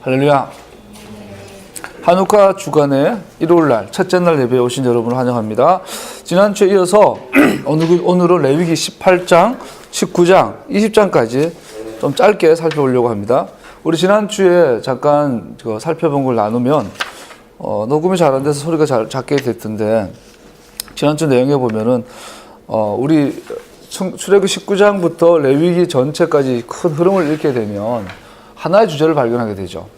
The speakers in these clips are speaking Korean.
할렐루야. 한우카 주간의 일요일날 첫째 날 예배에 오신 여러분을 환영합니다. 지난주에 이어서 오늘은 레위기 18장, 19장, 20장까지 좀 짧게 살펴보려고 합니다. 우리 지난주에 잠깐 살펴본 걸 나누면 녹음이 잘 안 돼서 소리가 작게 됐던데, 지난주 내용에 보면은 우리 출애굽기 19장부터 레위기 전체까지 큰 흐름을 읽게 되면 하나의 주제를 발견하게 되죠.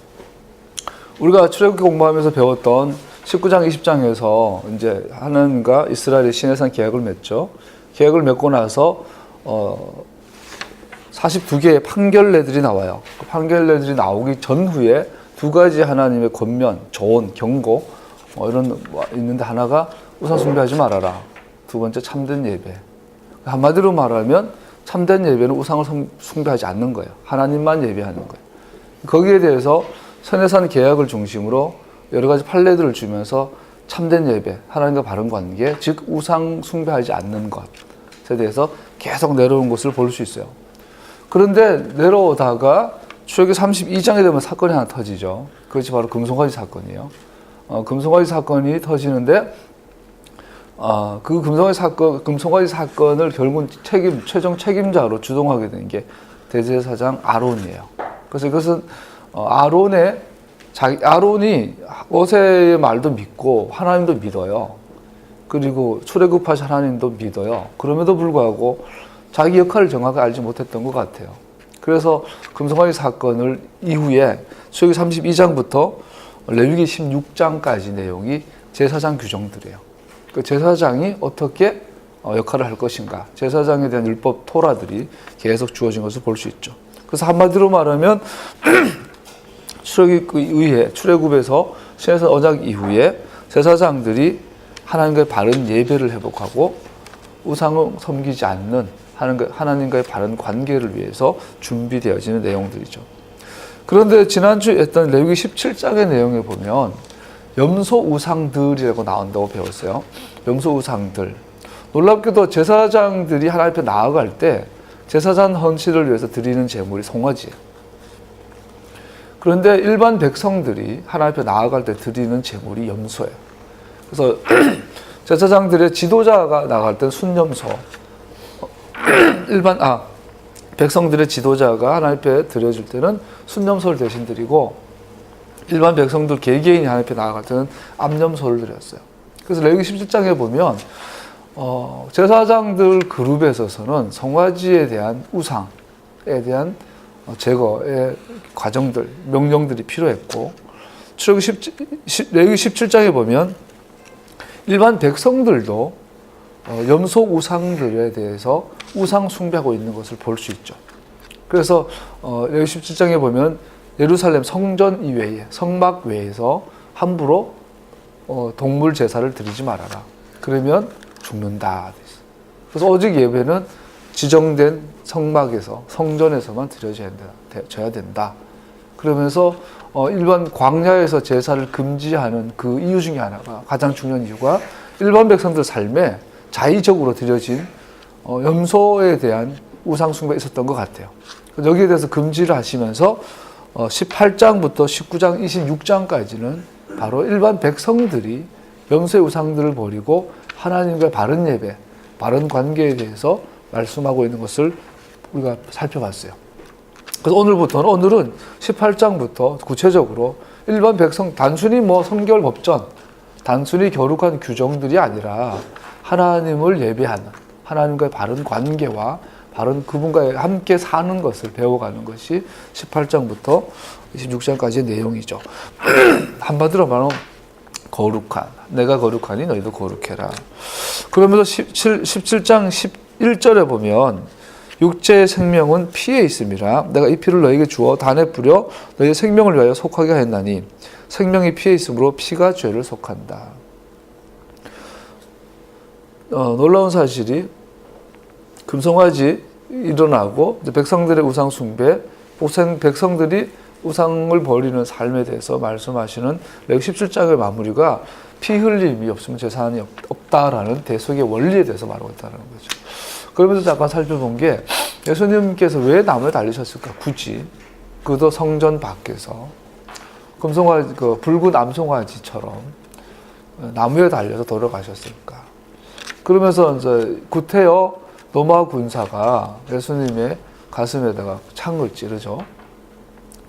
우리가 출애굽기 공부하면서 배웠던 19장, 20장에서 이제 하나님과 이스라엘의 시내산 계약을 맺죠. 계약을 맺고 나서 42개의 판결례들이 나와요. 그 판결례들이 나오기 전후에 두 가지 하나님의 권면, 조언, 경고 이런 있는데, 하나가 우상 숭배하지 말아라. 두 번째, 참된 예배. 한마디로 말하면 참된 예배는 우상을 숭배하지 않는 거예요. 하나님만 예배하는 거예요. 거기에 대해서 시내산 계약을 중심으로 여러 가지 판례들을 주면서 참된 예배, 하나님과 바른 관계, 즉 우상 숭배하지 않는 것에 대해서 계속 내려온 것을 볼 수 있어요. 그런데 내려오다가 출애굽기 32장에 되면 사건이 하나 터지죠. 그것이 바로 금송아지 사건이에요. 금송아지 사건이 터지는데, 그 금송아지 사건을 결국 최종 책임자로 주동하게 된 게 대제사장 아론이에요. 그래서 이것은 아론이 모세의 말도 믿고 하나님도 믿어요. 그리고 출애굽하신 하나님도 믿어요. 그럼에도 불구하고 자기 역할을 정확하게 알지 못했던 것 같아요. 그래서 금송아지 사건을 이후에 출애굽기 32장부터 레위기 16장까지 내용이 제사장 규정들이에요. 그 제사장이 어떻게 역할을 할 것인가, 제사장에 대한 율법 토라들이 계속 주어진 것을 볼 수 있죠. 그래서 한마디로 말하면 출애굽에서 시내산 언약 이후에 제사장들이 하나님과의 바른 예배를 회복하고 우상을 섬기지 않는 하나님과의 바른 관계를 위해서 준비되어지는 내용들이죠. 그런데 지난주에 했던 레위기 17장의 내용에 보면 염소 우상들이라고 나온다고 배웠어요. 염소 우상들. 놀랍게도 제사장들이 하나님 앞에 나아갈 때 제사장 헌신을 위해서 드리는 제물이 송아지예요. 그런데 일반 백성들이 하나님 앞에 나아갈 때 드리는 제물이 염소예요. 그래서 제사장들의 지도자가 나갈 때는 순염소, 백성들의 지도자가 하나님 앞에 드려질 때는 순염소를 대신 드리고, 일반 백성들 개개인이 하나님 앞에 나아갈 때는 암염소를 드렸어요. 그래서 레위기 17장에 보면 제사장들 그룹에 있어서는 송아지에 대한 우상에 대한 제거의 과정들, 명령들이 필요했고, 레위기 17장에 보면 일반 백성들도 염소 우상들에 대해서 우상 숭배하고 있는 것을 볼 수 있죠. 그래서 레위기 17장에 보면 예루살렘 성전 이외에, 성막 외에서 함부로 동물 제사를 드리지 말아라. 그러면 죽는다. 그래서 오직 예배는 지정된 성막에서, 성전에서만 드려져야 된다. 그러면서 일반 광야에서 제사를 금지하는 그 이유 중에 하나가, 가장 중요한 이유가 일반 백성들 삶에 자의적으로 드려진 염소에 대한 우상 숭배가 있었던 것 같아요. 여기에 대해서 금지를 하시면서 18장부터 19장, 26장까지는 바로 일반 백성들이 염소의 우상들을 버리고 하나님과 바른 예배, 바른 관계에 대해서 말씀하고 있는 것을 우리가 살펴봤어요. 그래서 오늘은 18장부터 구체적으로 일반 백성, 단순히 성결 법전, 단순히 겨룩한 규정들이 아니라 하나님을 예배하는, 하나님과의 바른 관계와 바른 그분과 함께 사는 것을 배워가는 것이 18장부터 26장까지의 내용이죠. 한마디로 말하면 내가 거룩하니 너희도 거룩해라. 그러면서 17장 11절에 보면 육체의 생명은 피에 있음이라 내가 이 피를 너에게 주어 단에 뿌려 너희의 생명을 위하여 속하게 하였나니 생명이 피에 있으므로 피가 죄를 속한다. 놀라운 사실이 금송아지 일어나고 백성들의 우상 숭배, 백성들이 우상을 버리는 삶에 대해서 말씀하시는 레위기 17장의 마무리가 피 흘림이 없으면 재산이 없다라는 대속의 원리에 대해서 말하고 있다는 거죠. 그러면서 잠깐 살펴본 게 예수님께서 왜 나무에 달리셨을까? 굳이 그도 성전 밖에서 금송아지, 그 붉은 암송아지처럼 나무에 달려서 돌아가셨을까? 그러면서 이제 구태여 로마 군사가 예수님의 가슴에다가 창을 찌르죠.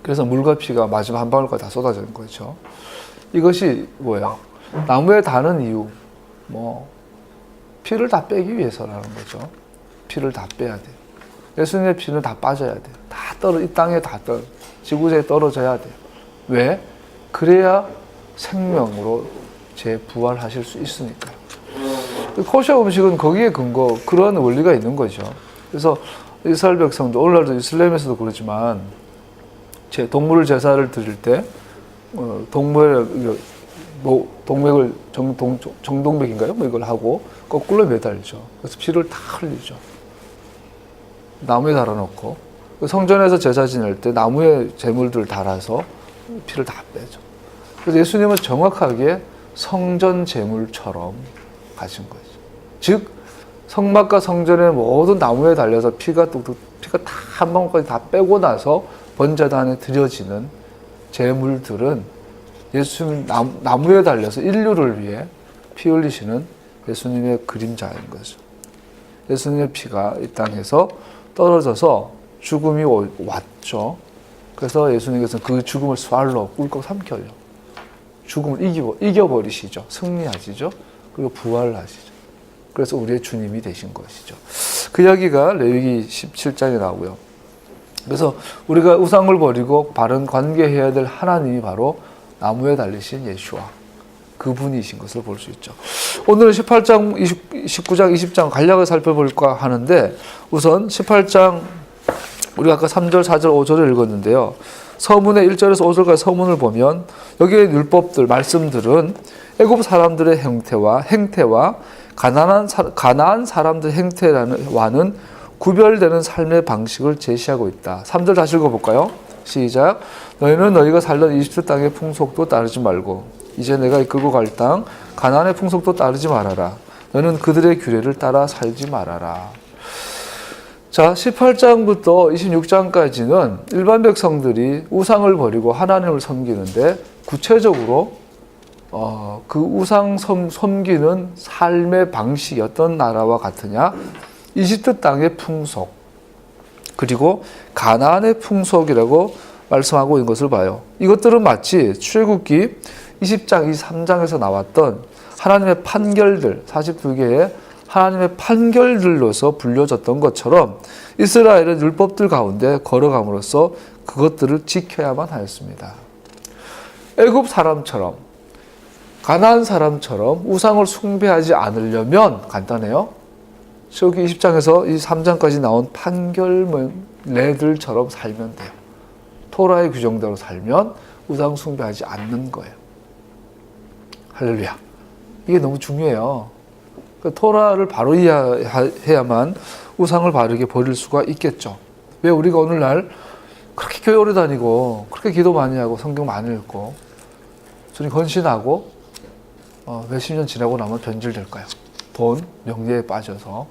그래서 물과 피가 마지막 한 방울까지 다 쏟아지는 거죠. 이것이 뭐예요? 나무에 다는 이유, 피를 다 빼기 위해서라는 거죠. 피를 다 빼야 돼요. 예수님의 피는 다 빠져야 돼요. 이 땅에 지구대에 떨어져야 돼요. 왜? 그래야 생명으로 재부활하실 수 있으니까요. 코셔 음식은 거기에 그런 원리가 있는 거죠. 그래서 이스라엘 백성도, 오늘날도 이슬람에서도 그렇지만, 동물 제사를 드릴 때, 동맥을, 정동맥인가요? 이걸 하고, 거꾸로 매달죠. 그래서 피를 다 흘리죠. 나무에 달아놓고, 성전에서 제사 지낼 때 나무에 제물들을 달아서 피를 다 빼죠. 그래서 예수님은 정확하게 성전 제물처럼 가신 거죠. 즉, 성막과 성전의 모든 나무에 달려서 피가 다 한 방울까지 다 빼고 나서 번제단에 드려지는 제물들은 예수님 나무에 달려서 인류를 위해 피 흘리시는 예수님의 그림자인 거죠. 예수님의 피가 이 땅에서 떨어져서 죽음이 왔죠. 그래서 예수님께서는 그 죽음을 쇠알로 꿀꺽 삼켜요. 죽음을 이겨버리시죠. 승리하시죠. 그리고 부활하시죠. 그래서 우리의 주님이 되신 것이죠. 그 이야기가 레위기 17장에 나오고요. 그래서 우리가 우상을 버리고 바른 관계해야 될 하나님이 바로 나무에 달리신 예수와 그분이신 것을 볼 수 있죠. 오늘은 18장, 19장, 20장 간략하게 살펴볼까 하는데, 우선 18장 우리가 아까 3절, 4절, 5절을 읽었는데요. 서문의 1절에서 5절까지 서문을 보면 여기에 율법들, 말씀들은 애굽 사람들의 행태와 가나안 사람들의 행태와는 구별되는 삶의 방식을 제시하고 있다. 3절 다시 읽어볼까요? 시작. 너희는 너희가 살던 이집트 땅의 풍속도 따르지 말고 이제 내가 이끌고 갈 땅 가나안의 풍속도 따르지 말아라. 너는 그들의 규례를 따라 살지 말아라. 자, 18장부터 26장까지는 일반 백성들이 우상을 버리고 하나님을 섬기는데, 구체적으로 그 우상 섬기는 삶의 방식이 어떤 나라와 같으냐? 이집트 땅의 풍속, 그리고 가나안의 풍속이라고 말씀하고 있는 것을 봐요. 이것들은 마치 출애굽기 20장, 23장에서 나왔던 하나님의 판결들, 42개의 하나님의 판결들로서 불려졌던 것처럼 이스라엘은 율법들 가운데 걸어감으로써 그것들을 지켜야만 하였습니다. 애굽 사람처럼, 가나안 사람처럼 우상을 숭배하지 않으려면 간단해요. 출애굽기 20장에서 23장까지 나온 판결례들처럼 살면 돼요. 토라의 규정대로 살면 우상 숭배하지 않는 거예요. 할렐루야. 이게 너무 중요해요. 토라를 바로 이해해야만 우상을 바르게 버릴 수가 있겠죠. 왜 우리가 오늘날 그렇게 교회 오래 다니고 그렇게 기도 많이 하고 성경 많이 읽고 주님 헌신하고 몇십 년 지나고 나면 변질될까요? 돈, 명예에 빠져서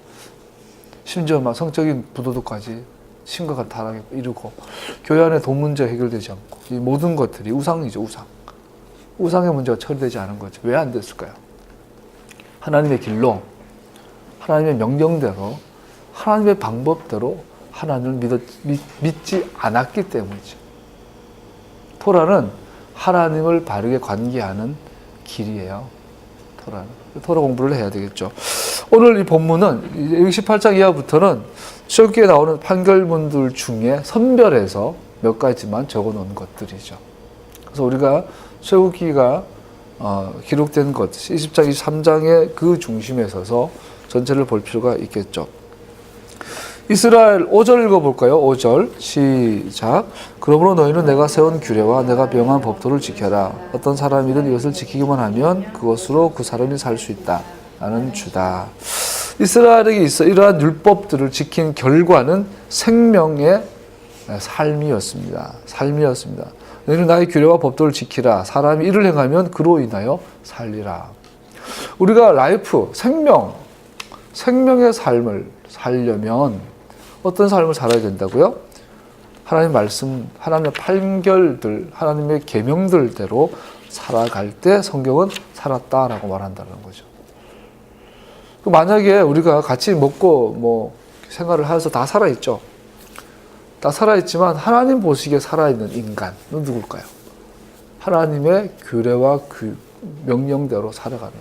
심지어 막 성적인 부도덕까지 심각한 타락에 이르고 교회 안에 돈 문제 해결되지 않고 이 모든 것들이 우상이죠. 우상의 문제가 처리되지 않은 거죠. 왜 안 됐을까요? 하나님의 길로, 하나님의 명령대로, 하나님의 방법대로 하나님을 믿지 않았기 때문이죠. 토라는 하나님을 바르게 관계하는 길이에요. 토라 공부를 해야 되겠죠. 오늘 이 본문은 18장 이하부터는 출애굽기에 나오는 판결문들 중에 선별해서 몇 가지만 적어놓은 것들이죠. 그래서 우리가 출애굽기가 기록된 것, 20장, 23장의 그 중심에 서서 전체를 볼 필요가 있겠죠. 이스라엘 5절 읽어볼까요? 5절 시작. 그러므로 너희는 내가 세운 규례와 내가 명한 법도를 지켜라. 어떤 사람이든 이것을 지키기만 하면 그것으로 그 사람이 살 수 있다. 나는 주다. 이스라엘에게 있어 이러한 율법들을 지킨 결과는 생명의 삶이었습니다. 너희는 나의 규례와 법도를 지키라. 사람이 이를 행하면 그로 인하여 살리라. 우리가 생명의 삶을 살려면 어떤 삶을 살아야 된다고요? 하나님 말씀, 하나님의 판결들, 하나님의 계명들대로 살아갈 때 성경은 살았다라고 말한다는 거죠. 만약에 우리가 같이 먹고 뭐 생활을 해서 다 살아있죠. 다 살아있지만 하나님 보시기에 살아있는 인간은 누굴까요? 하나님의 규례와 명령대로 살아가는,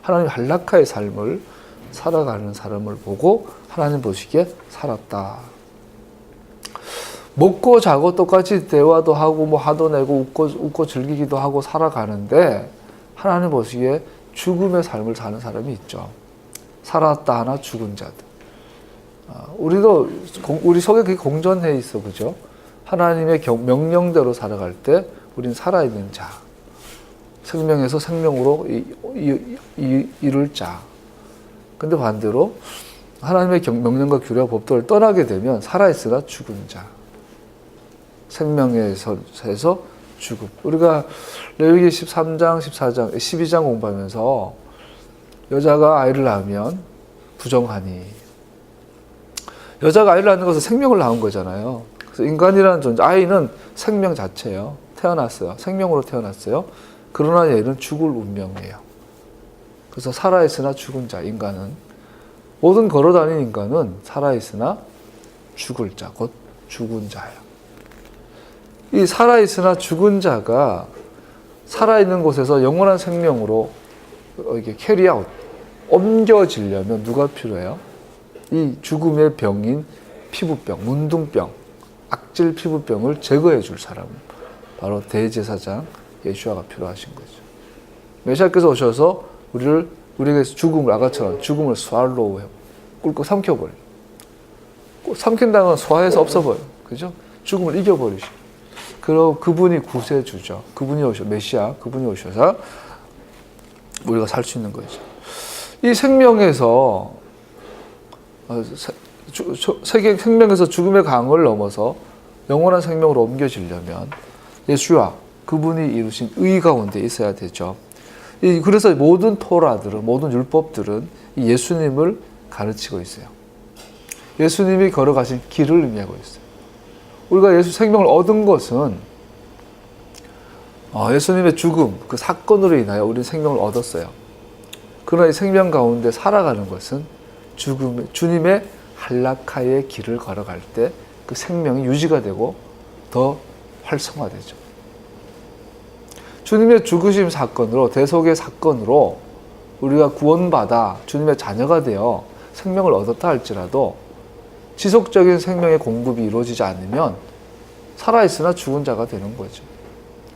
하나님 할라카의 삶을 살아가는 사람을 보고 하나님 보시기에 살았다. 먹고 자고 똑같이 대화도 하고 뭐 화도 내고 웃고 즐기기도 하고 살아가는데 하나님 보시기에 죽음의 삶을 사는 사람이 있죠. 살았다 하나 죽은 자들. 우리도 우리 속에 그게 공존해 있어, 그죠? 하나님의 명령대로 살아갈 때 우린 살아있는 자, 생명에서 생명으로 이룰 자. 근데 반대로 하나님의 명령과 규례와 법도를 떠나게 되면 살아있으나 죽은 자, 생명에서 죽음. 우리가 레위기 13장, 14장, 12장 공부하면서 여자가 아이를 낳으면 부정하니, 여자가 아이를 낳는 것은 생명을 낳은 거잖아요. 그래서 인간이라는 존재, 아이는 생명 자체예요. 태어났어요. 생명으로 태어났어요. 그러나 얘는 죽을 운명이에요. 그래서 살아있으나 죽은 자, 인간은, 모든 걸어다니는 인간은 살아있으나 죽을 자, 곧 죽은 자예요. 이 살아있으나 죽은 자가 살아있는 곳에서 영원한 생명으로 이게 캐리아웃, 옮겨지려면 누가 필요해요? 이 죽음의 병인 피부병, 문둥병, 악질 피부병을 제거해 줄 사람, 바로 대제사장 예수아가 필요하신 거죠. 메시아께서 오셔서 우리에게 죽음을, 아가처럼 죽음을 스왈로우 해요. 꿀꺽 삼켜버려. 삼킨다면 소화해서 없어버려. 그죠? 죽음을 이겨버리시고. 그리고 그분이 구세주죠. 그분이 메시아, 그분이 오셔서 우리가 살 수 있는 거죠. 이 생명에서 생명에서 죽음의 강을 넘어서 영원한 생명으로 옮겨지려면 예수와 그분이 이루신 의 가운데 있어야 되죠. 그래서 모든 토라들은, 모든 율법들은 예수님을 가르치고 있어요. 예수님이 걸어가신 길을 의미하고 있어요. 우리가 예수 생명을 얻은 것은 예수님의 죽음, 그 사건으로 인하여 우리는 생명을 얻었어요. 그러나 이 생명 가운데 살아가는 것은 주님의 할라카의 길을 걸어갈 때 그 생명이 유지가 되고 더 활성화되죠. 주님의 죽으심 사건으로, 대속의 사건으로 우리가 구원받아 주님의 자녀가 되어 생명을 얻었다 할지라도 지속적인 생명의 공급이 이루어지지 않으면 살아있으나 죽은 자가 되는 거죠.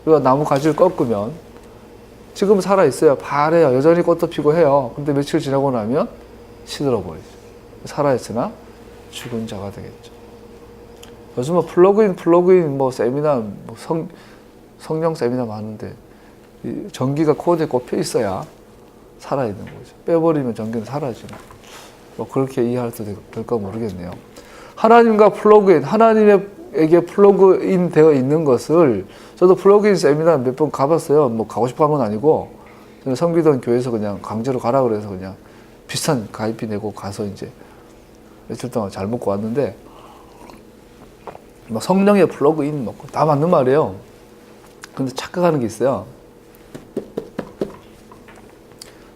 우리가 나무 가지를 꺾으면 지금 살아있어요. 바래요. 여전히 꽃도 피고 해요. 근데 며칠 지나고 나면 시들어버리죠. 살아있으나 죽은 자가 되겠죠. 요즘 뭐 플러그인 뭐 세미나, 뭐 성령 세미나 많은데 전기가 코드에 꼽혀 있어야 살아있는 거죠. 빼버리면 전기는 사라지는. 뭐 그렇게 이해할 때 될까 모르겠네요. 하나님과 플러그인, 하나님에게 플러그인 되어 있는 것을, 저도 플러그인 세미나 몇 번 가봤어요. 뭐 가고 싶어 한 건 아니고, 저는 섬기던 교회에서 그냥 강제로 가라 그래서 그냥 비싼 가입비 내고 가서 이제 며칠 동안 잘 먹고 왔는데, 막 성령의 플러그인 먹고 다 맞는 말이에요. 근데 착각하는 게 있어요.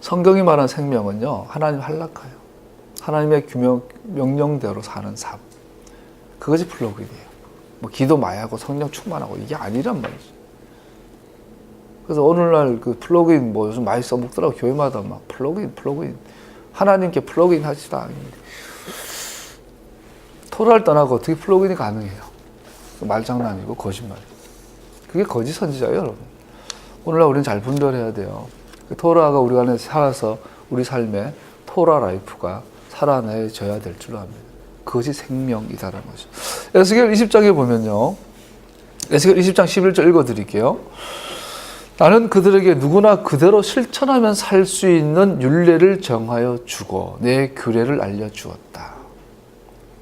성경이 말한 생명은요, 하나님 할락하요. 하나님의 명령대로 사는 삶. 그것이 플러그인이에요. 뭐 기도 많이 하고 성령 충만하고 이게 아니란 말이죠. 그래서 오늘날 그 플러그인 뭐 요즘 많이 써먹더라고. 교회마다 막 플러그인. 하나님께 플러그인 하시다. 토라를 떠나고 어떻게 플러그인이 가능해요? 말장난이고 거짓말이에요. 그게 거짓 선지자예요, 여러분. 오늘날 우리는 잘 분별해야 돼요. 토라가 우리 안에 살아서 우리 삶에 토라 라이프가 살아내져야 될 줄로 압니다. 그것이 생명이다라는 거죠. 에스겔 20장에 보면요. 에스겔 20장 11절 읽어드릴게요. 나는 그들에게 누구나 그대로 실천하면 살 수 있는 율례를 정하여 주고 내 규례를 알려주었다.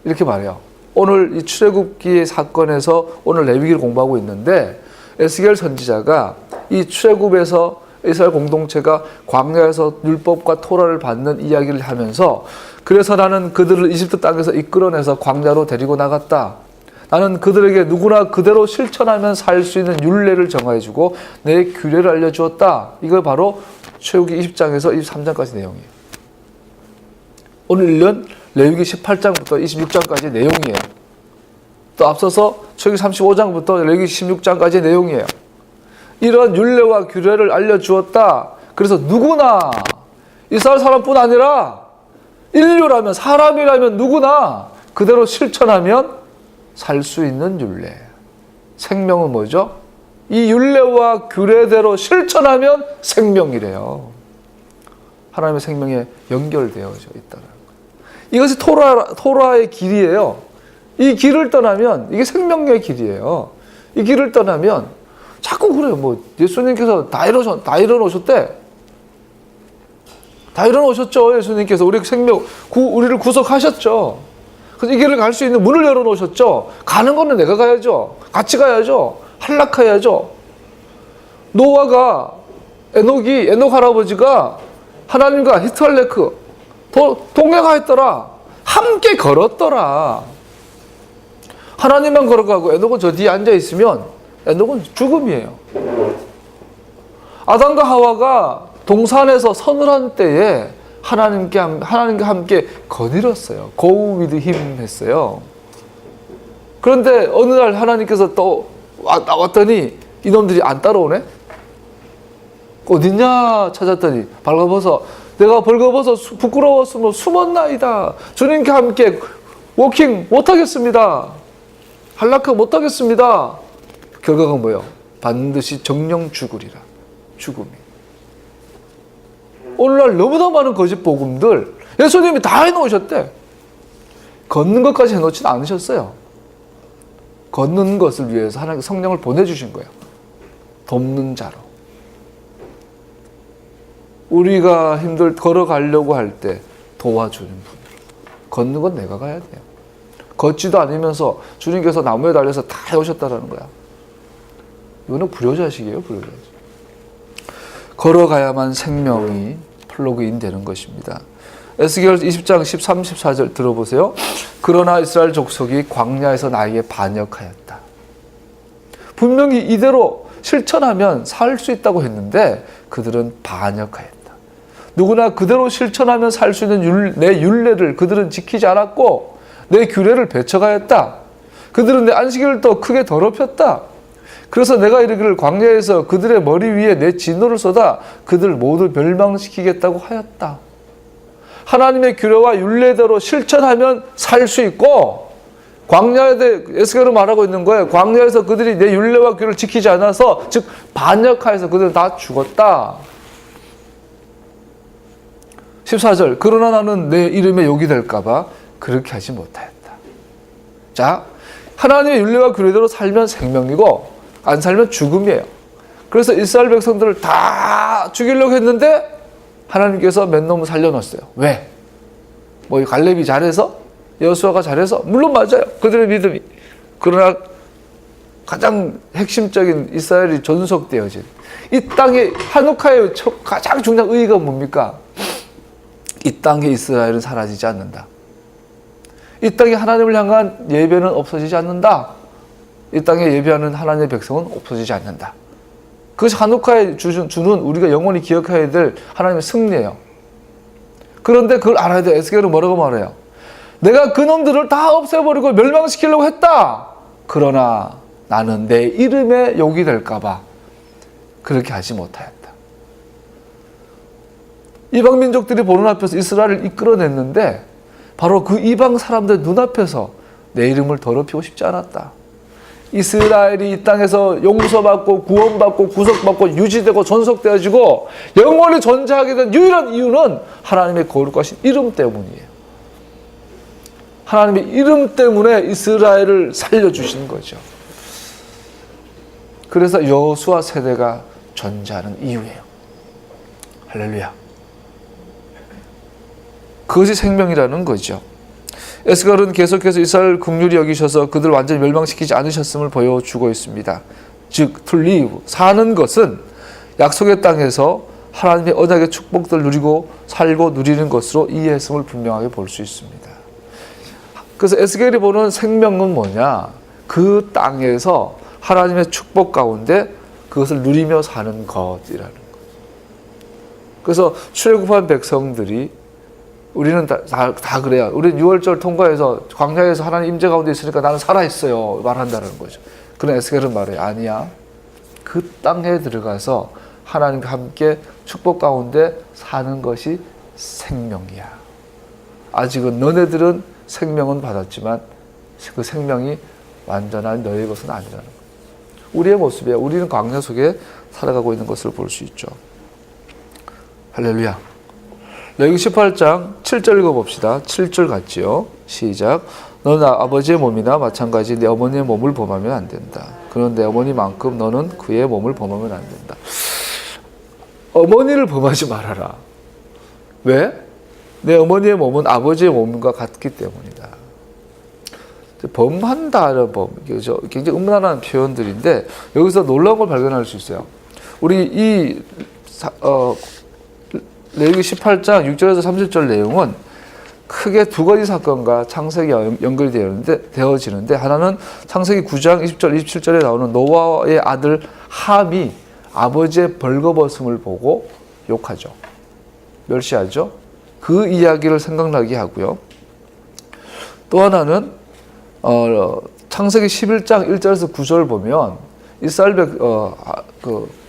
이렇게 말해요. 오늘 이 출애굽기의 사건에서 오늘 레위기를 공부하고 있는데 에스겔 선지자가 이 출애굽에서 이스라엘 공동체가 광야에서 율법과 토라를 받는 이야기를 하면서, 그래서 나는 그들을 이집트 땅에서 이끌어내서 광야로 데리고 나갔다. 나는 그들에게 누구나 그대로 실천하면 살 수 있는 율례를 정하여주고 내 규례를 알려주었다. 이거 바로 출애굽기 20장에서 23장까지 내용이에요. 오늘 읽는 레위기 18장부터 26장까지 내용이에요. 또 앞서서 출애굽기 35장부터 레위기 16장까지 내용이에요. 이런 율례와 규례를 알려주었다. 그래서 누구나 이스라엘 사람뿐 아니라 인류라면 사람이라면 누구나 그대로 실천하면 살 수 있는 율례. 생명은 뭐죠? 이 율례와 규례대로 실천하면 생명이래요. 하나님의 생명에 연결되어져 있다는 거예요. 이것이 토라의 길이에요. 이 길을 떠나면 이게 생명의 길이에요. 이 길을 떠나면 자꾸 그래요. 뭐 예수님께서 다 이뤄놓으셨대. 다 이뤄놓으셨죠. 예수님께서 우리를 구속하셨죠. 그래서 이 길을 갈 수 있는 문을 열어놓으셨죠. 가는 거는 내가 가야죠. 같이 가야죠. 한락해야죠. 노아가 에녹 할아버지가 하나님과 히트할레크 동행하였더라. 함께 걸었더라. 하나님만 걸어가고 에녹은 저 뒤에 앉아 있으면 에녹은 죽음이에요. 아담과 하와가 동산에서 서늘한 때에 하나님과 함께 거닐었어요. Go with him 했어요. 그런데 어느 날 하나님께서 또 왔더니 이놈들이 안 따라오네? 어딨냐 찾았더니 내가 벌거벗어 부끄러웠으므로 숨었나이다. 주님께 함께 워킹 못하겠습니다. 한락하고 못하겠습니다. 결과가 뭐예요? 반드시 정령 죽으리라. 죽음이. 오늘날 너무나 많은 거짓 복음들 예수님이 다 해놓으셨대. 걷는 것까지 해놓지는 않으셨어요. 걷는 것을 위해서 하나님께 성령을 보내주신 거예요. 돕는 자로. 우리가 걸어가려고 할 때 도와주는 분. 걷는 건 내가 가야 돼요. 걷지도 않으면서 주님께서 나무에 달려서 다 해오셨다는 거야. 이거는 불효자식이에요. 불효자식. 걸어가야만 생명이 플러그인 되는 것입니다. 에스겔 20장 13, 14절 들어보세요. 그러나 이스라엘 족속이 광야에서 나에게 반역하였다. 분명히 이대로 실천하면 살 수 있다고 했는데 그들은 반역하였다. 누구나 그대로 실천하면 살 수 있는 내 율례를 그들은 지키지 않았고 내 규례를 배척하였다. 그들은 내 안식일을 더 크게 더럽혔다. 그래서 내가 이르기를 광야에서 그들의 머리 위에 내 진노를 쏟아 그들 모두 멸망시키겠다고 하였다. 하나님의 규례와 율례대로 실천하면 살 수 있고 광야에 대해 에스겔은 말하고 있는 거예요. 광야에서 그들이 내 율례와 규례를 지키지 않아서 즉 반역하여서 그들은 다 죽었다. 14절 그러나 나는 내 이름에 욕이 될까 봐 그렇게 하지 못하였다. 자, 하나님의 율례와 규례대로 살면 생명이고 안 살면 죽음이에요. 그래서 이스라엘 백성들을 다 죽이려고 했는데 하나님께서 몇 놈을 살려놨어요. 왜? 뭐 갈렙이 잘해서? 여호수아가 잘해서? 물론 맞아요. 그들의 믿음이. 그러나 가장 핵심적인 이스라엘이 존속되어진 이 땅의 한옥하의 가장 중요한 의의가 뭡니까? 이 땅의 이스라엘은 사라지지 않는다. 이 땅에 하나님을 향한 예배는 없어지지 않는다. 이 땅에 예배하는 하나님의 백성은 없어지지 않는다. 그것이 한옥하에 주는 우리가 영원히 기억해야 될 하나님의 승리예요. 그런데 그걸 알아야 돼. 에스겔은 뭐라고 말해요? 내가 그놈들을 다 없애버리고 멸망시키려고 했다. 그러나 나는 내 이름에 욕이 될까 봐 그렇게 하지 못하였다. 이방 민족들이 보는 앞에서 이스라엘을 이끌어냈는데 바로 그 이방 사람들 눈앞에서 내 이름을 더럽히고 싶지 않았다. 이스라엘이 이 땅에서 용서받고 구원받고 구속받고 유지되고 존속되어지고 영원히 존재하게 된 유일한 이유는 하나님의 거룩하신 이름 때문이에요. 하나님의 이름 때문에 이스라엘을 살려주신 거죠. 그래서 여호수아 세대가 존재하는 이유예요. 할렐루야. 그것이 생명이라는 거죠. 에스겔은 계속해서 이스라엘 긍휼히 여기셔서 그들 완전히 멸망시키지 않으셨음을 보여주고 있습니다. 즉, to live, 사는 것은 약속의 땅에서 하나님의 언약의 축복들을 누리고 살고 누리는 것으로 이해했음을 분명하게 볼 수 있습니다. 그래서 에스겔이 보는 생명은 뭐냐? 그 땅에서 하나님의 축복 가운데 그것을 누리며 사는 것이라는 것. 그래서 출애굽한 백성들이 우리는 다 그래요. 우리는 6월절 통과해서 광야에서 하나님 임재 가운데 있으니까 나는 살아있어요 말한다는 거죠. 그런 에스겔은 말해 아니야. 그 땅에 들어가서 하나님과 함께 축복 가운데 사는 것이 생명이야. 아직은 너네들은 생명은 받았지만 그 생명이 완전한 너의 것은 아니라는 거예요. 우리의 모습이에요. 우리는 광야 속에 살아가고 있는 것을 볼 수 있죠. 할렐루야. 레위기 18장 7절 읽어봅시다. 7절 같지요. 시작. 너는 아버지의 몸이나 마찬가지 내 어머니의 몸을 범하면 안 된다. 그는 내 어머니만큼 너는 그의 몸을 범하면 안 된다. 어머니를 범하지 말아라. 왜? 내 어머니의 몸은 아버지의 몸과 같기 때문이다. 범한다는 범, 굉장히 음란한 표현들인데 여기서 놀라운 걸 발견할 수 있어요. 우리 이 레위기 18장 6절에서 30절 내용은 크게 두 가지 사건과 창세기 연결이 되어지는데 하나는 창세기 9장 20절, 27절에 나오는 노아의 아들 함이 아버지의 벌거벗음을 보고 욕하죠. 멸시하죠. 그 이야기를 생각나게 하고요. 또 하나는 창세기 11장 1절에서 9절 보면 이스라엘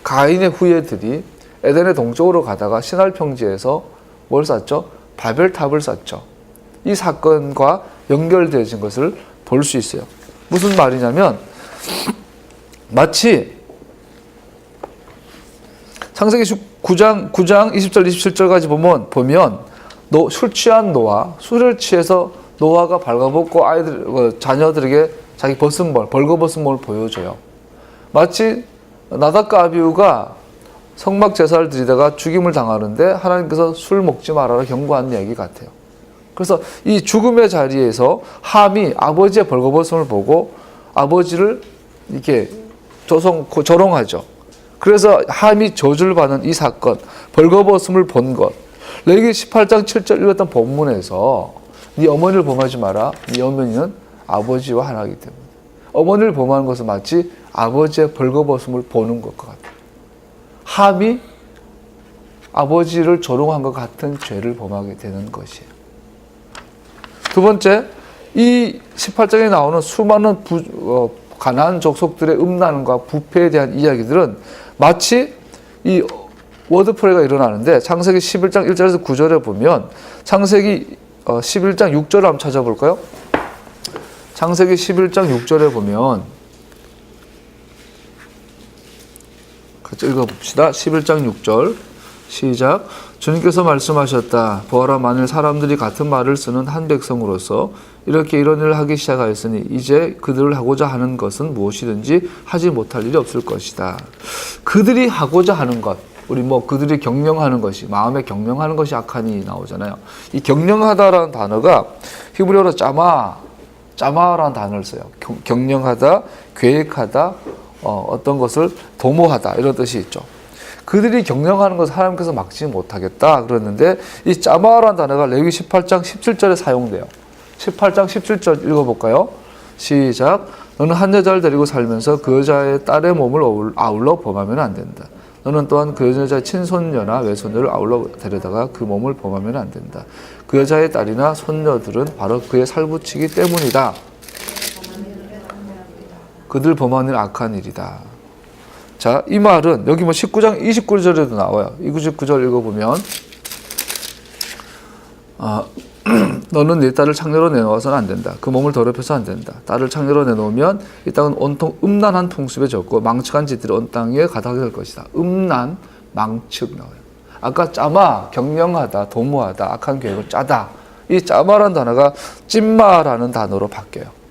가인의 후예들이 에덴의 동쪽으로 가다가 시날 평지에서 뭘 쌓죠? 바벨탑을 쌓죠. 이 사건과 연결되어진 것을 볼 수 있어요. 무슨 말이냐면 마치 창세기 9장 20절 27절까지 보면 술 취한 노아, 술을 취해서 노아가 발가벗고 자녀들에게 자기 벌거벗은 몸을 보여줘요. 마치 나답과 아비후가 성막 제사를 드리다가 죽임을 당하는데 하나님께서 술 먹지 말아라 경고하는 얘기 같아요. 그래서 이 죽음의 자리에서 함이 아버지의 벌거벗음을 보고 아버지를 이렇게 조롱하죠. 그래서 함이 저주를 받는 이 사건, 벌거벗음을 본 것, 레위기 18장 7절 읽었던 본문에서 네 어머니를 범하지 마라. 네 어머니는 아버지와 하나이기 때문에. 어머니를 범하는 것은 마치 아버지의 벌거벗음을 보는 것과 같아요. 함이 아버지를 조롱한 것 같은 죄를 범하게 되는 것이에요. 두 번째, 이 18장에 나오는 수많은 가나안 족속들의 음란과 부패에 대한 이야기들은 마치 이 워드플레이가 일어나는데 창세기 11장 1절에서 9절에 보면 창세기 11장 6절을 한번 찾아볼까요? 창세기 11장 6절에 보면 같이 읽어봅시다. 11장 6절 시작. 주님께서 말씀하셨다. 보아라, 만일 사람들이 같은 말을 쓰는 한 백성으로서 이렇게 이런 일을 하기 시작하였으니 이제 그들을 하고자 하는 것은 무엇이든지 하지 못할 일이 없을 것이다. 그들이 하고자 하는 것, 우리 그들이 경영하는 것이, 마음에 경영하는 것이 악하니 나오잖아요. 이 경영하다라는 단어가 히브리어로 짜마라는 단어를 써요. 경영하다, 계획하다, 어떤 것을 도모하다 이런 뜻이 있죠. 그들이 경영하는 것을 하나님께서 막지 못하겠다 그랬는데 이 짜마라는 단어가 레위기 18장 17절에 사용돼요. 18장 17절 읽어볼까요? 시작. 너는 한 여자를 데리고 살면서 그 여자의 딸의 몸을 아울러 범하면 안 된다. 너는 또한 그 여자의 친손녀나 외손녀를 아울러 데려다가 그 몸을 범하면 안 된다. 그 여자의 딸이나 손녀들은 바로 그의 살붙이기 때문이다. 그들 범하는 일 악한 일이다. 자, 이 말은 여기 19장 29절에도 나와요. 29절 읽어보면 너는 네 딸을 창녀로 내놓아서는 안 된다. 그 몸을 더럽혀서 안 된다. 딸을 창녀로 내놓으면 이 땅은 온통 음란한 풍습에 젖고 망측한 짓들이 온 땅에 가득하게 될 것이다. 음란, 망측 나와요. 아까 짜마, 경영하다, 도모하다, 악한 계획을 짜다. 이 짜마라는 단어가 찐마라는 단어로 바뀌어요.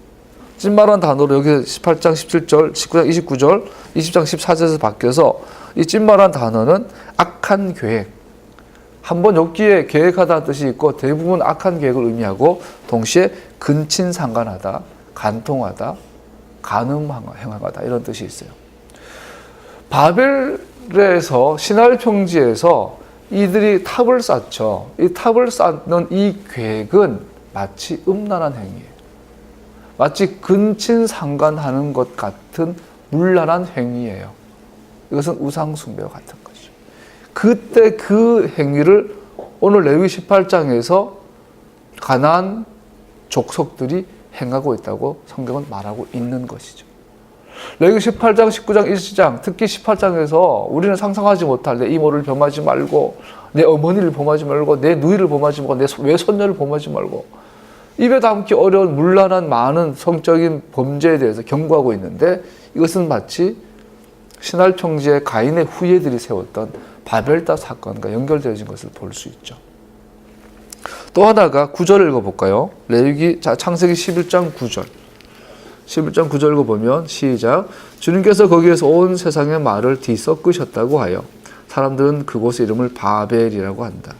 찐마라는 단어로 여기 18장 17절, 19장 29절, 20장 14절에서 바뀌어서 이 찐마라는 단어는 악한 계획, 한번 엽기에 계획하다는 뜻이 있고 대부분 악한 계획을 의미하고 동시에 근친상간하다, 간통하다, 간음행하다 이런 뜻이 있어요. 바벨에서 시날 평지에서 이들이 탑을 쌓죠. 이 탑을 쌓는 이 계획은 마치 음란한 행위예요. 마치 근친상간하는 것 같은 문란한 행위예요. 이것은 우상 숭배와 같은 것이죠. 그때 그 행위를 오늘 레위 18장에서 가나안 족속들이 행하고 있다고 성경은 말하고 있는 것이죠. 레위 18장, 19장, 20장, 특히 18장에서 우리는 상상하지 못할 내 이모를 범하지 말고, 내 어머니를 범하지 말고, 내 누이를 범하지 말고, 내 외손녀를 범하지 말고, 입에 담기 어려운 문란한 많은 성적인 범죄에 대해서 경고하고 있는데, 이것은 마치 신할 평지의 가인의 후예들이 세웠던 바벨탑 사건과 연결되어진 것을 볼 수 있죠. 또 하나가 9절 읽어볼까요? 창세기 11장 9절. 11장 9절 읽어보면 시작. 주님께서 거기에서 온 세상의 말을 뒤섞으셨다고 하여 사람들은 그곳의 이름을 바벨이라고 한다.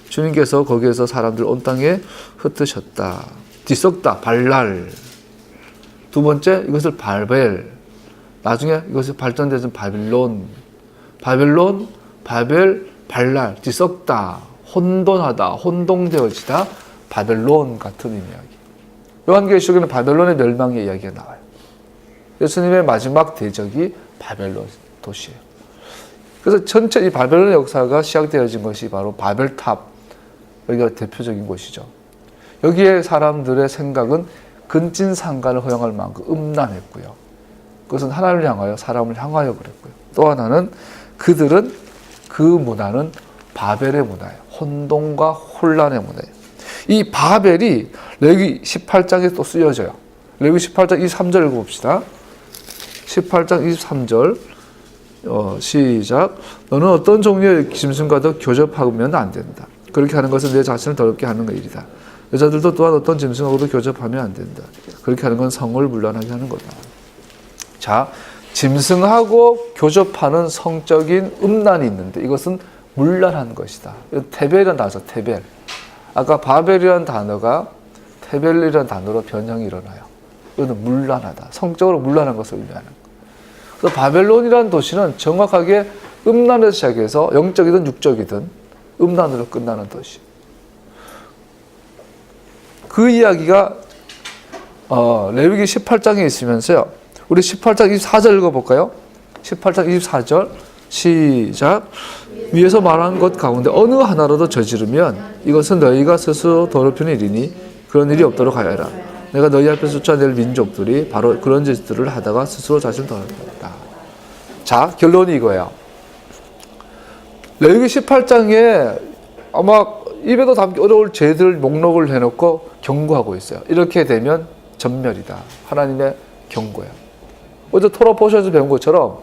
주님께서 거기에서 사람들 온 땅에 흩으셨다. 뒤섞다, 발랄. 두 번째, 이것을 바벨. 나중에 이것이 발전돼서 바빌론, 바벨, 발랄, 뒤섞다, 혼돈하다, 혼동되어지다, 바벨론 같은 이야기. 요한계시록에는 바벨론의 멸망의 이야기가 나와요. 예수님의 마지막 대적이 바벨론 도시예요. 그래서 전체 이 바벨론의 역사가 시작되어진 것이 바로 바벨탑, 여기가 대표적인 곳이죠. 여기에 사람들의 생각은 근친상간을 허용할 만큼 음란했고요. 그것은 하나님을 향하여 사람을 향하여 그랬고요. 또 하나는 그들은 그 문화는 바벨의 문화예요. 혼돈과 혼란의 문화예요. 이 바벨이 레위 18장에 또 쓰여져요. 레위 18장 23절 읽어봅시다. 18장 23절 시작. 너는 어떤 종류의 짐승과도 교접하면 안 된다. 그렇게 하는 것은 내 자신을 더럽게 하는 일이다. 여자들도 또한 어떤 짐승하고도 교접하면 안 된다. 그렇게 하는 건 성을 문란하게 하는 거다. 자, 짐승하고 교접하는 성적인 음란이 있는데 이것은 문란한 것이다. 테벨이라는 단어죠. 테벨. 아까 바벨이라는 단어가 테벨이라는 단어로 변형이 일어나요. 이거는 문란하다. 성적으로 문란한 것을 의미하는 거예요. 그래서 바벨론이라는 도시는 정확하게 음란에서 시작해서 영적이든 육적이든 음란으로 끝나는 도시. 그 이야기가 레위기 18장에 있으면서요. 우리 18장 24절 읽어볼까요? 18장 24절 시작. 위에서 말한 것 가운데 어느 하나라도 저지르면 이것은 너희가 스스로 더럽히는 일이니 그런 일이 없도록 하여라. 내가 너희 앞에서 쫓아낼 민족들이 바로 그런 짓들을 하다가 스스로 자신을 더럽힌다. 자, 결론이 이거예요. 레위기 18장에 아마 입에도 담기 어려울 죄들 목록을 해놓고 경고하고 있어요. 이렇게 되면 전멸이다. 하나님의 경고예요. 어제 토라 포션에서 배운 것처럼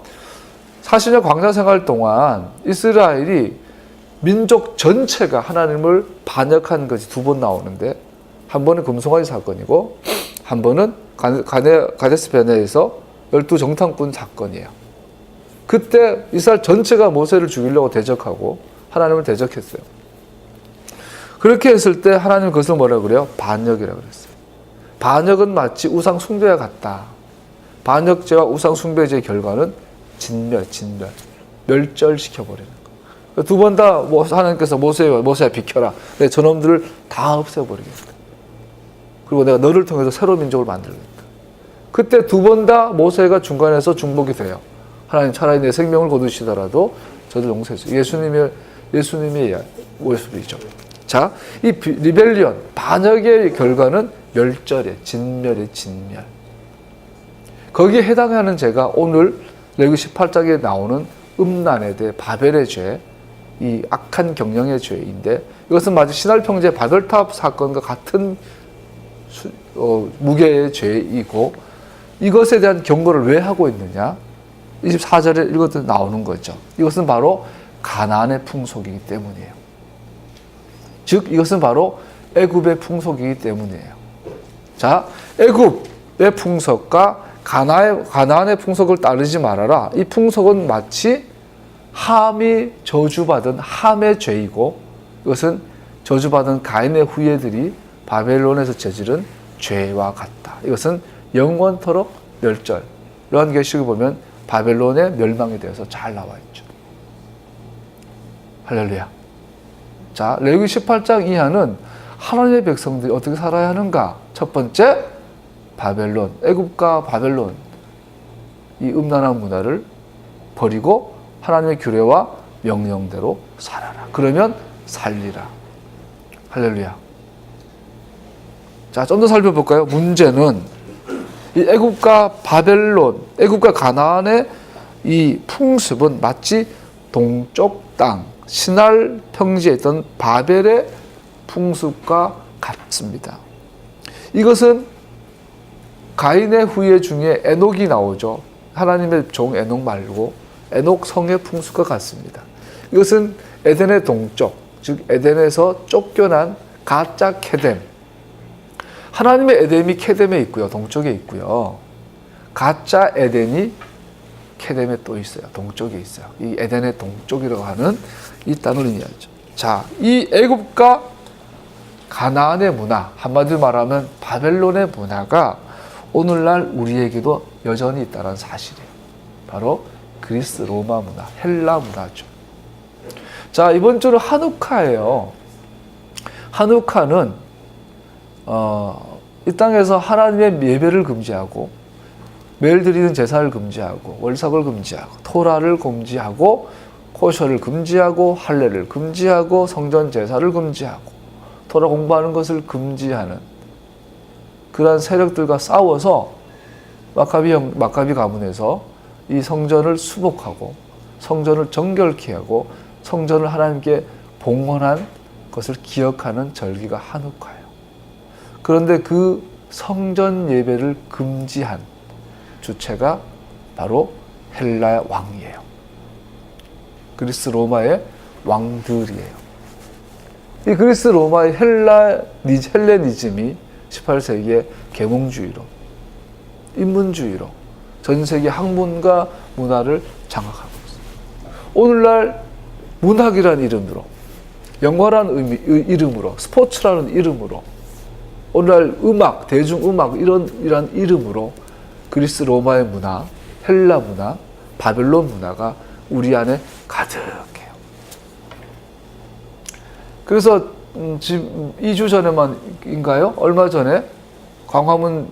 40년 광야 생활 동안 이스라엘이 민족 전체가 하나님을 반역한 것이 두 번 나오는데 한 번은 금송아지 사건이고 한 번은 가데스 베네에서 12 정탐꾼 사건이에요. 그때 이스라엘 전체가 모세를 죽이려고 대적하고 하나님을 대적했어요. 그렇게 했을 때 하나님은 그것을 뭐라고 그래요? 반역이라고 그랬어요. 반역은 마치 우상 숭배와 같다. 반역죄와 우상 숭배죄의 결과는 진멸, 멸절시켜버리는 거예요. 두 번 다 하나님께서 모세야 비켜라. 내 저놈들을 다 없애버리겠다. 그리고 내가 너를 통해서 새로운 민족을 만들겠다. 그때 두 번 다 모세가 중간에서 중복이 돼요. 하나님 차라리 내 생명을 거두시더라도 저들 용서해 주세요. 예수님의 모습이죠. 자, 이 리벨리언, 반역의 결과는 멸절이에요. 진멸의 진멸. 거기에 해당하는 죄가 오늘 레위기 18장에 나오는 음란에 대해 바벨의 죄, 이 악한 경영의 죄인데 이것은 마치 신할평지의 바벨탑 사건과 같은 무게의 죄이고 이것에 대한 경고를 왜 하고 있느냐? 24절에 읽어도 나오는 거죠. 이것은 바로 가나안의 풍속이기 때문이에요. 즉 이것은 바로 애굽의 풍속이기 때문이에요. 자, 애굽의 풍속과 가나안의 풍속을 따르지 말아라. 이 풍속은 마치 함이 저주받은 함의 죄이고 이것은 저주받은 가인의 후예들이 바벨론에서 저지른 죄와 같다. 이것은 영원토록 멸절. 요한계시록에 보면 바벨론의 멸망에 대해서 잘 나와 있죠. 할렐루야. 자, 레위기 18장 이하는 하나님의 백성들이 어떻게 살아야 하는가? 첫 번째, 바벨론, 애굽과 바벨론 이 음란한 문화를 버리고 하나님의 규례와 명령대로 살아라. 그러면 살리라. 할렐루야. 자, 좀 더 살펴볼까요? 문제는 이 애굽과 바벨론, 애굽과 가나안의 이 풍습은 마치 동쪽 땅, 신할 평지에 있던 바벨의 풍습과 같습니다. 이것은 가인의 후예 중에 에녹이 나오죠. 하나님의 종 에녹 말고 에녹 성의 풍습과 같습니다. 이것은 에덴의 동쪽, 즉 에덴에서 쫓겨난 가짜 케뎀. 하나님의 에덴이 케뎀에 있고요. 동쪽에 있고요. 가짜 에덴이 케뎀에 또 있어요. 동쪽에 있어요. 이 에덴의 동쪽이라고 하는 이 땅을 의미하죠. 자, 이 애굽과 가나안의 문화, 한마디로 말하면 바벨론의 문화가 오늘날 우리에게도 여전히 있다는 사실이에요. 바로 그리스 로마 문화, 헬라 문화죠. 자, 이번 주는 한우카예요. 한우카는 이 땅에서 하나님의 예배를 금지하고 매일 드리는 제사를 금지하고 월삭을 금지하고 토라를 금지하고 코셔를 금지하고 할례를 금지하고 성전 제사를 금지하고 토라 공부하는 것을 금지하는 그러한 세력들과 싸워서 마카비 가문에서 이 성전을 수복하고 성전을 정결케 하고 성전을 하나님께 봉헌한 것을 기억하는 절기가 한우카예요. 그런데 그 성전 예배를 금지한 주체가 바로 헬라의 왕이에요. 그리스 로마의 왕들이에요. 이 그리스 로마의 헬레니즘이 18세기의 계몽주의로, 인문주의로 전 세계 학문과 문화를 장악하고 있습니다. 오늘날 문학이라는 이름으로, 영화라는 이름으로, 스포츠라는 이름으로, 오늘날 음악, 대중음악 이런 이름으로 그리스 로마의 문화, 헬라 문화, 바벨론 문화가 우리 안에 가득해요. 그래서 지금 2주 전에만인가요? 얼마 전에 광화문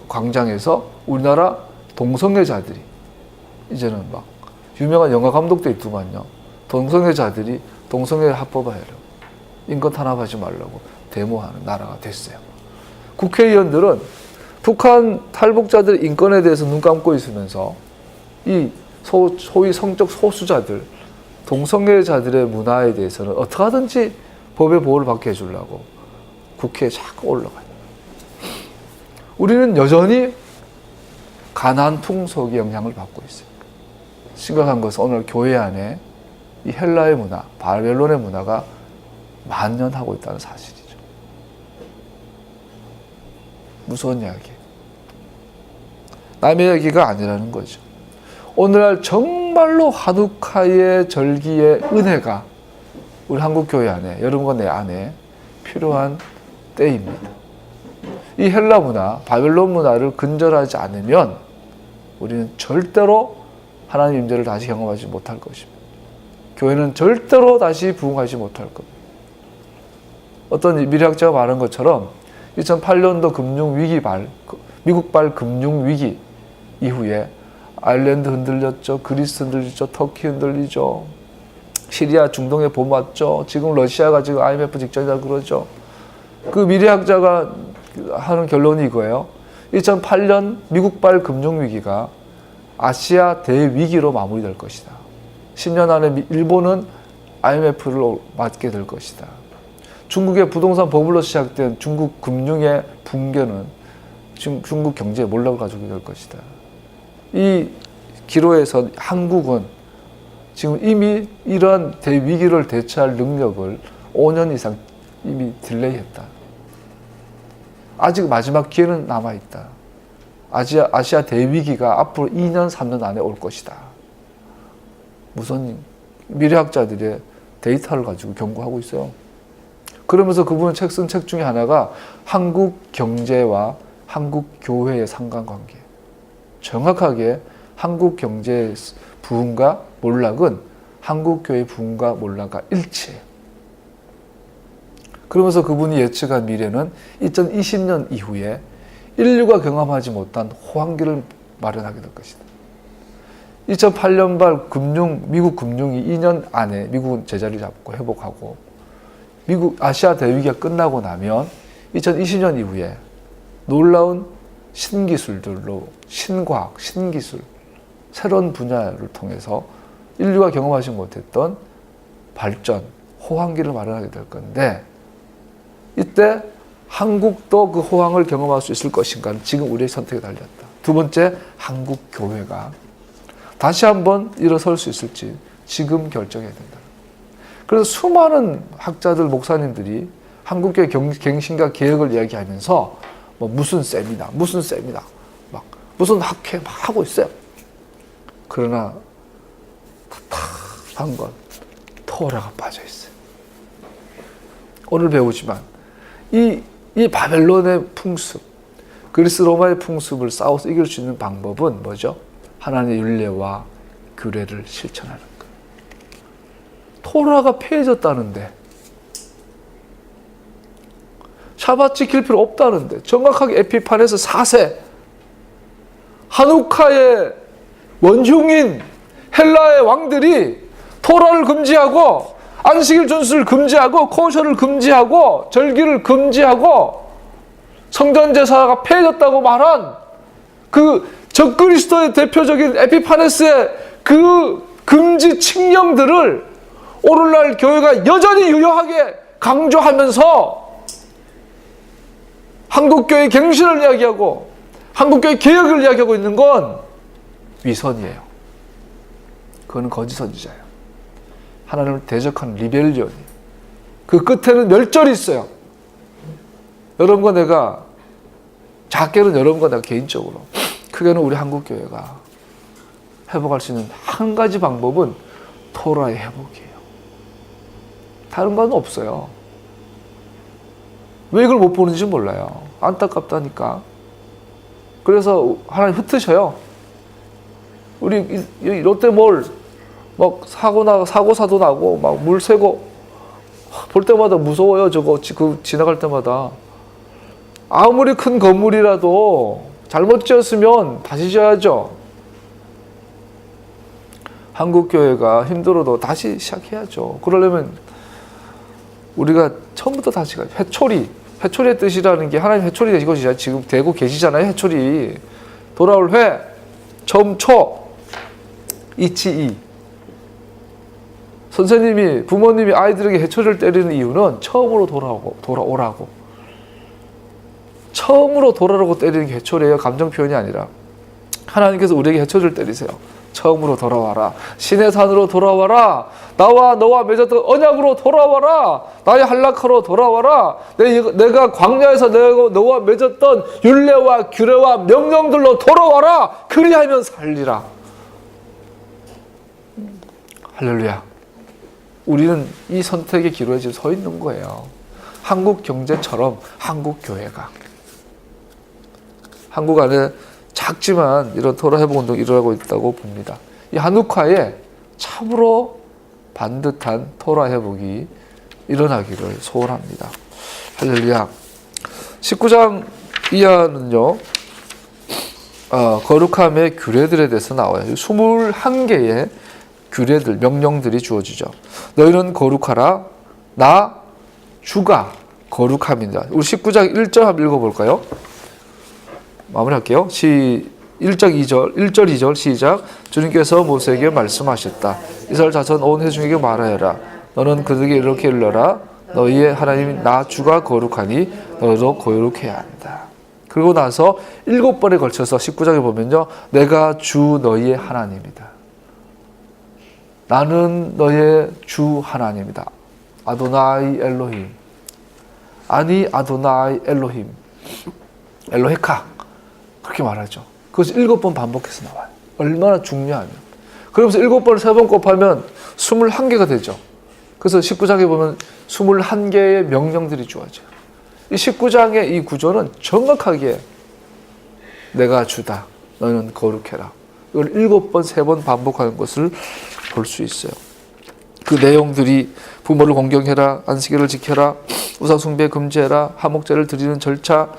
광장에서 우리나라 동성애자들이 이제는 막 유명한 영화 감독도 있더만요. 동성애자들이 동성애 합법화해라, 인권 탄압하지 말라고 데모하는 나라가 됐어요. 국회의원들은 북한 탈북자들 인권에 대해서 눈 감고 있으면서 이 소위 성적 소수자들, 동성애자들의 문화에 대해서는 어떻게 하든지 법의 보호를 받게 해주려고 국회에 자꾸 올라가요. 우리는 여전히 가나안 풍속의 영향을 받고 있어요. 심각한 것은 오늘 교회 안에 이 헬라의 문화, 바벨론의 문화가 만연하고 있다는 사실이죠. 무서운 이야기예요. 남의 이야기가 아니라는 거죠. 오늘날 정말로 한우카의 절기의 은혜가 우리 한국교회 안에, 여러분과 내 안에 필요한 때입니다. 이 헬라 문화, 바벨론 문화를 근절하지 않으면 우리는 절대로 하나님 임재를 다시 경험하지 못할 것입니다. 교회는 절대로 다시 부흥하지 못할 겁니다. 어떤 미래학자가 말한 것처럼 2008년도 미국발 금융위기 이후에 아일랜드 흔들렸죠. 그리스 흔들리죠. 터키 흔들리죠. 시리아 중동에 봄 왔죠. 지금 러시아가 지금 IMF 직전이라 그러죠. 그 미래학자가 하는 결론이 이거예요. 2008년 미국발 금융위기가 아시아 대위기로 마무리될 것이다. 10년 안에 일본은 IMF를 맞게 될 것이다. 중국의 부동산 버블로 시작된 중국 금융의 붕괴는 중국 경제에 몰락을 가져오게 될 것이다. 이 기로에서 한국은 지금 이미 이러한 대위기를 대처할 능력을 5년 이상 이미 딜레이했다. 아직 마지막 기회는 남아있다. 아시아 대위기가 앞으로 2년, 3년 안에 올 것이다. 무슨 미래학자들의 데이터를 가지고 경고하고 있어요. 그러면서 그분은 쓴 책 중에 하나가 한국 경제와 한국 교회의 상관관계. 정확하게 한국 경제의 부흥과 몰락은 한국 교회의 부흥과 몰락과 일치해요. 그러면서 그분이 예측한 미래는 2020년 이후에 인류가 경험하지 못한 호황기를 마련하게 될 것이다. 2008년발 미국 금융이 2년 안에 미국은 제자리 잡고 회복하고 미국 아시아 대위기가 끝나고 나면 2020년 이후에 놀라운 신기술들로 신과학, 신기술, 새로운 분야를 통해서 인류가 경험하지 못했던 발전, 호황기를 마련하게 될 건데 이때 한국도 그 호황을 경험할 수 있을 것인가 지금 우리의 선택에 달렸다. 두 번째, 한국 교회가 다시 한번 일어설 수 있을지 지금 결정해야 된다. 그래서 수많은 학자들, 목사님들이 한국교회 갱신과 개혁을 이야기하면서 뭐 무슨 세미나, 막 무슨 학회 막 하고 있어요. 그러나 답답한 건 토라가 빠져 있어요. 오늘 배우지만 이 바벨론의 풍습, 그리스 로마의 풍습을 싸워서 이길 수 있는 방법은 뭐죠? 하나님의 율례와 규례를 실천하는 거예요. 토라가 폐해졌다는데, 샤밧 지킬 필요 없다는데, 정확하게 에피판에서 4세, 한우카의 원흉인 헬라의 왕들이 토라를 금지하고, 안식일 준수를 금지하고, 코셔를 금지하고, 절기를 금지하고, 성전 제사가 폐해졌다고 말한 그 적그리스도의 대표적인 에피파네스의 그 금지 칙령들을 오늘날 교회가 여전히 유효하게 강조하면서 한국교회 갱신을 이야기하고 한국교회 개혁을 이야기하고 있는 건 위선이에요. 그거는 거짓 선지자예요. 하나님을 대적하는 리벨리온이. 그 끝에는 멸절이 있어요. 여러분과 내가, 작게는 여러분과 내가 개인적으로, 크게는 우리 한국교회가 회복할 수 있는 한 가지 방법은 토라의 회복이에요. 다른 건 없어요. 왜 이걸 못 보는지 몰라요. 안타깝다니까. 그래서 하나님 흩으셔요. 우리 롯데몰 막 사고사도 나고 막 물 새고 볼 때마다 무서워요. 저거 지나갈 때마다. 아무리 큰 건물이라도 잘못 지었으면 다시 지어야죠. 한국교회가 힘들어도 다시 시작해야죠. 그러려면 우리가 처음부터 다시 가요. 회초리의 뜻이라는 게 하나님 회초리 이것이 지금 되고 계시잖아요. 회초리. 돌아올 회, 점초, 이치이. 선생님이, 부모님이 아이들에게 회초리를 때리는 이유는 처음으로 돌아오라고. 처음으로 돌아오라고 때리는 게 회초리예요. 감정 표현이 아니라. 하나님께서 우리에게 회초리를 때리세요. 처음으로 돌아와라. 신의 산으로 돌아와라. 나와 너와 맺었던 언약으로 돌아와라. 나의 한락하러 돌아와라. 내가 광야에서 너와 맺었던 율례와 규례와 명령들로 돌아와라. 그리하면 살리라. 할렐루야. 우리는 이 선택의 기로에 지금 서 있는 거예요. 한국 경제처럼 한국 교회가. 한국 안에 작지만 이런 토라 회복 운동이 일어나고 있다고 봅니다. 이 한국화에 참으로 반듯한 토라 회복이 일어나기를 소원합니다. 할렐루야. 19장 이하는요, 거룩함의 규례들에 대해서 나와요. 21개의 규례들, 명령들이 주어지죠. 너희는 거룩하라. 나 주가 거룩함이다. 우리 19장 1절 한번 읽어볼까요? 마무리할게요. 1장 2절, 1절 2절 시작. 주님께서 모세에게 말씀하셨다. 이스라엘 자손 온 회중에게 말하여라. 너는 그들에게 이렇게 일러라. 너희의 하나님 나 주가 거룩하니 너희도 거룩해야 한다. 그리고 나서 7번에 걸쳐서 19장에 보면요. 내가 주 너희의 하나님이다. 나는 너의 주 하나님이다. 아도나이 엘로힘. 아니 아도나이 엘로힘. 엘로헤카. 그렇게 말하죠. 그것을 7번 반복해서 나와요. 얼마나 중요하면. 그러면서 7번을 3번 곱하면 21개가 되죠. 그래서 19장에 보면 21개의 명령들이 주어져요. 이 19장의 이 구조는 정확하게 내가 주다. 너는 거룩해라. 이걸 7번, 3번 반복하는 것을 볼 수 있어요. 그 내용들이 부모를 공경해라, 안식일을 지켜라, 우상 숭배 금지해라, 화목제를 드리는 절차,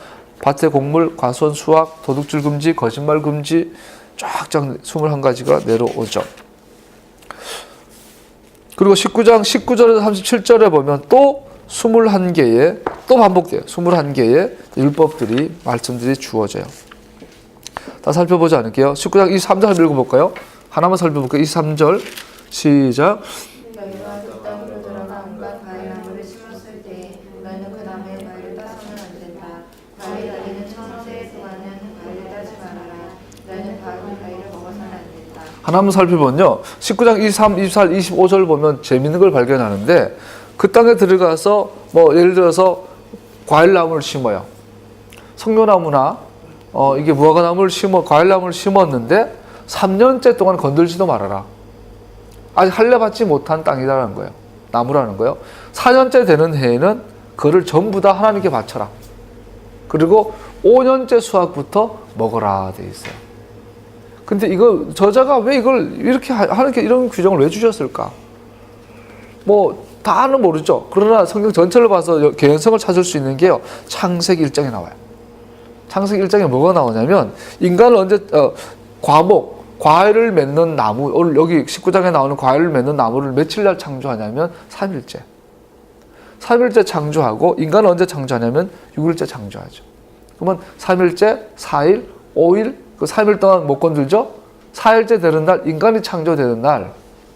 밭의 곡물, 과수원 수확, 도둑질 금지, 거짓말 금지, 쫙쫙 21가지가 내려오죠. 그리고 19장 19절에서 37절에 보면 또 21개의, 또 반복돼요. 21개의 율법들이, 말씀들이 주어져요. 다 살펴보지 않을게요. 19장 23절 읽어볼까요? 하나만 살펴볼까요? 23절 시작. 너희가 그 땅으로 들어가 온갖 과일 나무를 심었을 때 너희는 그 나무의 과일을 따서는 안 된다. 과일 달리는 청새에 동안은 과일을 따지 말아라. 너희는 과일을 먹어서는 안 된다. 하나만 살펴보면요. 19장 23, 24, 25절 보면 재밌는 걸 발견하는데 그 땅에 들어가서 뭐 예를 들어서 과일나무를 심어요. 석류나무나 이게 무화과나무를 과일나무를 심었는데 3년째 동안 건들지도 말아라. 아직 할례받지 못한 땅이라는 거예요. 나무라는 거예요. 4년째 되는 해에는 그를 전부 다 하나님께 바쳐라. 그리고 5년째 수확부터 먹어라 돼 있어요. 근데 이거 저자가 왜 이걸 이렇게 하는 게 이런 규정을 왜 주셨을까? 뭐 다는 모르죠. 그러나 성경 전체를 봐서 개연성을 찾을 수 있는 게요. 창세기 1장에 나와요. 창세기 1장에 뭐가 나오냐면 인간을 언제 과일을 맺는 나무, 오늘 여기 19장에 나오는 과일을 맺는 나무를 며칠 날 창조하냐면 3일째. 3일째 창조하고 인간은 언제 창조하냐면 6일째 창조하죠. 그러면 3일째, 4일, 5일, 그 3일 동안 못 건들죠? 4일째 되는 날, 인간이 창조되는 날,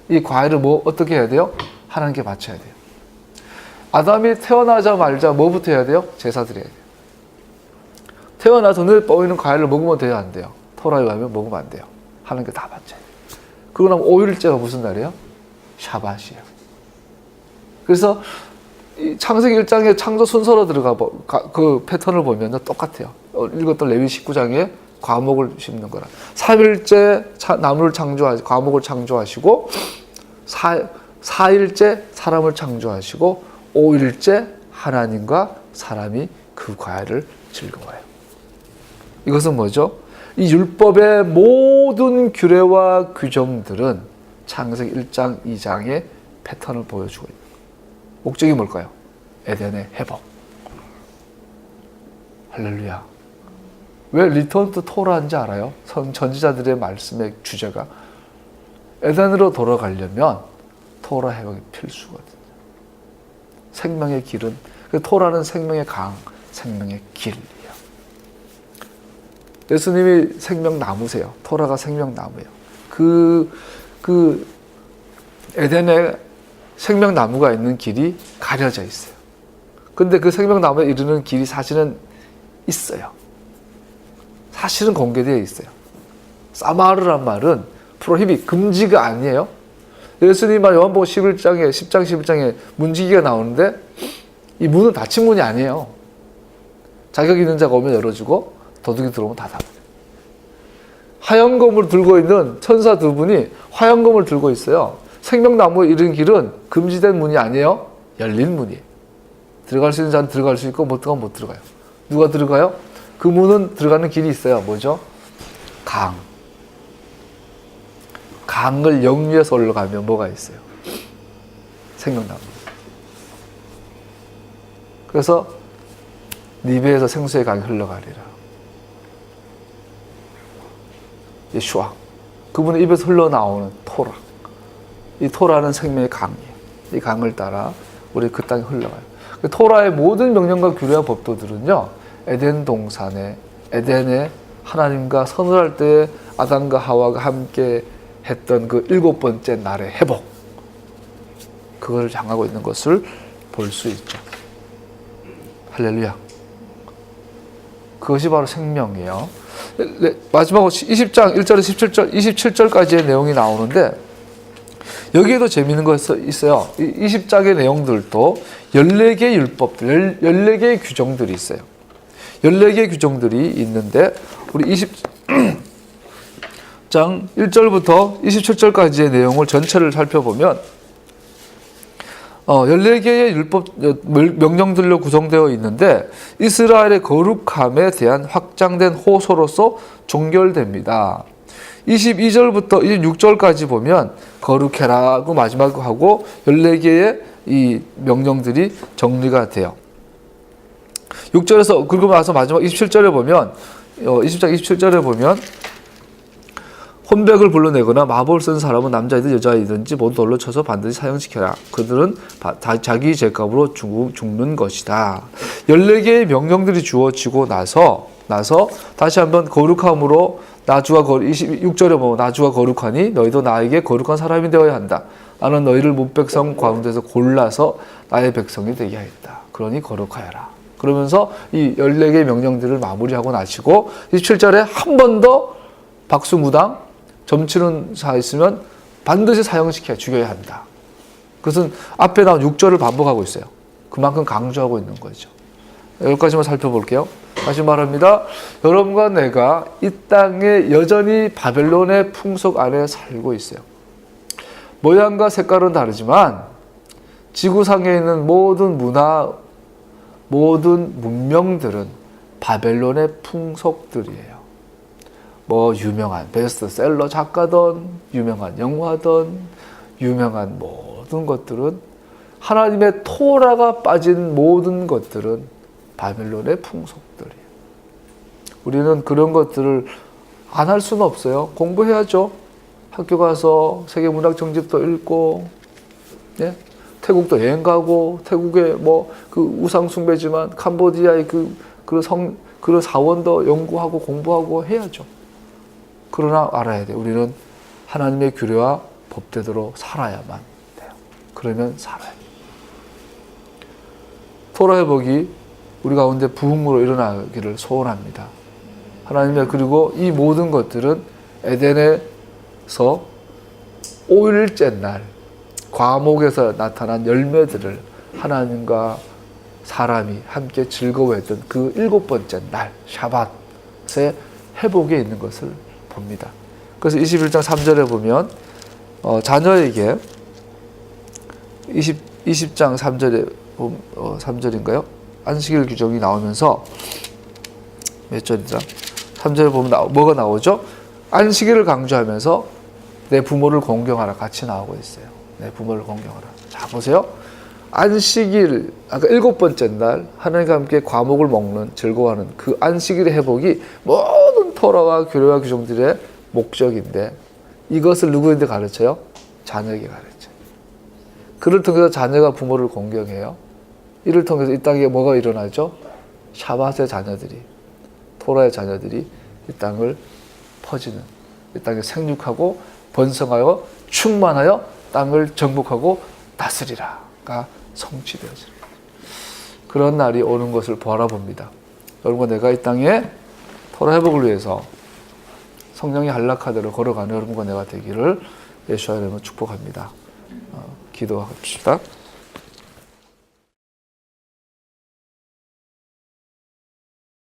이 과일을 어떻게 해야 돼요? 하나님께 바쳐야 돼요. 아담이 태어나자마자 뭐부터 해야 돼요? 제사 드려야 돼요. 태어나서 눈에 보이는 과일을 먹으면 돼요? 안 돼요? 토라에 가면 먹으면 안 돼요. 하나님께 다 바쳐야 돼요. 그러고 나면 5일째가 무슨 날이에요? 샤밧이에요. 그래서 이 창세기 1장의 창조 순서로 들어가 그 패턴을 보면 똑같아요. 읽었던 레위 19장에 과목을 심는 거라. 3일째 나무를 창조하시고 과목을 창조하시고 4일째 사람을 창조하시고 5일째 하나님과 사람이 그 과일을 즐거워해요. 이것은 뭐죠? 이 율법의 모든 규례와 규정들은 창세기 1장, 2장의 패턴을 보여주고 있는 거예요. 목적이 뭘까요? 에덴의 회복. 할렐루야. 왜 리턴 투 토라인지 알아요? 전지자들의 말씀의 주제가 에덴으로 돌아가려면 토라 회복이 필수거든요. 생명의 길은, 토라는 생명의 강, 생명의 길이에요. 예수님이 생명나무세요. 토라가 생명나무예요. 그 에덴에 생명나무가 있는 길이 가려져 있어요. 근데 그 생명나무에 이르는 길이 사실은 있어요. 사실은 공개되어 있어요. 사마르란 말은 프로히빗, 금지가 아니에요. 예수님 말 요한복음 10장 11장에 문지기가 나오는데 이 문은 닫힌 문이 아니에요. 자격 있는 자가 오면 열어주고 도둑이 들어오면 닫아버려요. 화염검을 들고 있는 천사 두 분이 화염검을 들고 있어요. 생명나무에 이른 길은 금지된 문이 아니에요. 열린 문이에요. 들어갈 수 있는 자는 들어갈 수 있고 못 들어가면 못 들어가요. 누가 들어가요? 그 문은 들어가는 길이 있어요. 뭐죠? 강. 강을 영위해서 올라가면 뭐가 있어요? 생명나무. 그래서 니베에서 생수의 강이 흘러가리라. 예수와 그분의 입에서 흘러나오는 토라. 이 토라는 생명의 강이에요. 이 강을 따라 우리 그 땅에 흘러가요. 토라의 모든 명령과 규례와 법도들은요, 에덴 동산에, 에덴에 하나님과 선을 때 아담과 하와가 함께 했던 그 7번째 날의 회복, 그거를 향하고 있는 것을 볼 수 있죠. 할렐루야. 그것이 바로 생명이에요. 마지막으로 20장 1절에서 27절까지의 내용이 나오는데, 여기에도 재미있는 거 있어요. 20장의 내용들도 14개의 율법들, 14개의 규정들이 있어요. 14개의 규정들이 있는데, 우리 20장 1절부터 27절까지의 내용을 전체를 살펴보면 14개의 율법 명령들로 구성되어 있는데 이스라엘의 거룩함에 대한 확장된 호소로서 종결됩니다. 22절부터 26절까지 보면 거룩해라고 마지막으로 하고 14개의 이 명령들이 정리가 돼요. 6절에서 그리고 나서 마지막 27절에 보면 20장 27절에 보면 혼백을 불러내거나 마법을 쓰는 사람은 남자이든 여자이든지 모두 돌로 쳐서 반드시 사형시켜라. 그들은 자기 죄값으로 죽는 것이다. 14개의 명령들이 주어지고 나서 다시 한번 거룩함으로 나주와 26절에 보면 나주와 거룩하니 너희도 나에게 거룩한 사람이 되어야 한다. 나는 너희를 문백성 가운데서 골라서 나의 백성이 되게 하였다. 그러니 거룩하여라. 그러면서 이 14개의 명령들을 마무리하고 나시고 27절에 한 번 더 박수무당 점치는 자 있으면 반드시 사형시켜 죽여야 한다. 그것은 앞에 나온 6절을 반복하고 있어요. 그만큼 강조하고 있는 거죠. 여기까지만 살펴볼게요. 다시 말합니다. 여러분과 내가 이 땅에 여전히 바벨론의 풍속 아래 살고 있어요. 모양과 색깔은 다르지만 지구상에 있는 모든 문화, 모든 문명들은 바벨론의 풍속들이에요. 뭐 유명한 베스트셀러 작가든 유명한 영화든 유명한 모든 것들은 하나님의 토라가 빠진 모든 것들은 바벨론의 풍속들이에요. 우리는 그런 것들을 안 할 수는 없어요. 공부해야죠. 학교 가서 세계문학 정집도 읽고, 예? 태국도 여행 가고, 태국의 뭐 그 우상 숭배지만 캄보디아의 그 사원도 연구하고 공부하고 해야죠. 그러나 알아야 돼요. 우리는 하나님의 규례와 법대로 살아야만 돼요. 그러면 살아요. 토라 회복이 우리 가운데 부흥으로 일어나기를 소원합니다. 하나님의 그리고 이 모든 것들은 에덴에서 5일째 날 과목에서 나타난 열매들을 하나님과 사람이 함께 즐거워했던 그 7번째 날 샤밧의 회복에 있는 것을 봅니다. 그래서 21장 3절에 보면 자녀에게 20장 3절에 3절인가요? 안식일 규정이 나오면서 몇 절이더라? 3절에 보면 뭐가 나오죠? 안식일을 강조하면서 내 부모를 공경하라 같이 나오고 있어요. 내 부모를 공경하라. 자, 보세요. 안식일, 아까 7번째 날 하나님과 함께 과목을 먹는 즐거워하는 그 안식일의 회복이 모든 토라와 규례와 규정들의 목적인데 이것을 누구한테 가르쳐요? 자녀에게 가르쳐요. 그를 통해서 자녀가 부모를 공경해요. 이를 통해서 이 땅에 뭐가 일어나죠? 샤밧의 자녀들이, 토라의 자녀들이 이 땅을 퍼지는, 이 땅에 생육하고 번성하여 충만하여 땅을 정복하고 다스리라가 성취되어지는 그런 날이 오는 것을 바라봅니다. 여러분과 내가 이 땅에 토라 회복을 위해서 성령의 한락하대로 걸어가는 여러분과 내가 되기를 예수와 이름으로 축복합니다. 기도합시다.